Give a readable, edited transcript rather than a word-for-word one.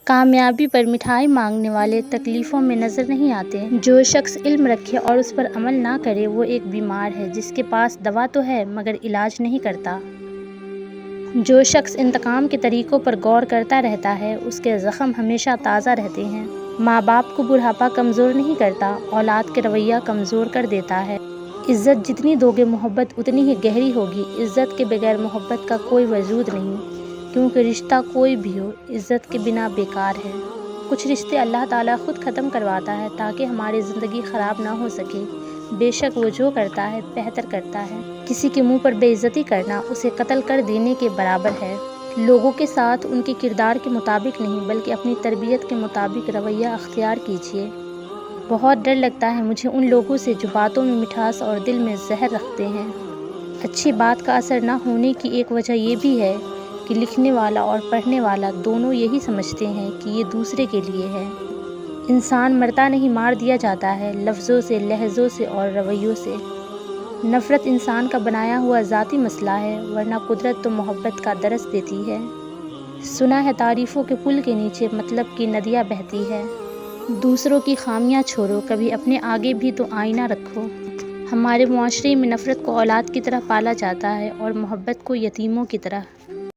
کامیابی پر مٹھائی مانگنے والے تکلیفوں میں نظر نہیں آتے۔ جو شخص علم رکھے اور اس پر عمل نہ کرے وہ ایک بیمار ہے جس کے پاس دوا تو ہے مگر علاج نہیں کرتا۔ جو شخص انتقام کے طریقوں پر غور کرتا رہتا ہے اس کے زخم ہمیشہ تازہ رہتے ہیں۔ ماں باپ کو بڑھاپا کمزور نہیں کرتا، اولاد کے رویہ کمزور کر دیتا ہے۔ عزت جتنی دو گے محبت اتنی ہی گہری ہوگی۔ عزت کے بغیر محبت کا کوئی وجود نہیں، کیونکہ رشتہ کوئی بھی ہو عزت کے بنا بیکار ہے۔ کچھ رشتے اللہ تعالیٰ خود ختم کرواتا ہے تاکہ ہماری زندگی خراب نہ ہو سکے۔ بے شک وہ جو کرتا ہے بہتر کرتا ہے۔ کسی کے منہ پر بے عزتی کرنا اسے قتل کر دینے کے برابر ہے۔ لوگوں کے ساتھ ان کے کردار کے مطابق نہیں بلکہ اپنی تربیت کے مطابق رویہ اختیار کیجیے۔ بہت ڈر لگتا ہے مجھے ان لوگوں سے جو باتوں میں مٹھاس اور دل میں زہر رکھتے ہیں۔ اچھی بات کا اثر نہ ہونے کی ایک وجہ یہ بھی ہے کہ لکھنے والا اور پڑھنے والا دونوں یہی سمجھتے ہیں کہ یہ دوسرے کے لیے ہے۔ انسان مرتا نہیں مار دیا جاتا ہے، لفظوں سے، لہجوں سے اور رویوں سے۔ نفرت انسان کا بنایا ہوا ذاتی مسئلہ ہے، ورنہ قدرت تو محبت کا درس دیتی ہے۔ سنا ہے تعریفوں کے پل کے نیچے مطلب کی ندیاں بہتی ہے۔ دوسروں کی خامیاں چھوڑو، کبھی اپنے آگے بھی تو آئینہ رکھو۔ ہمارے معاشرے میں نفرت کو اولاد کی طرح پالا جاتا ہے اور محبت کو یتیموں کی طرح۔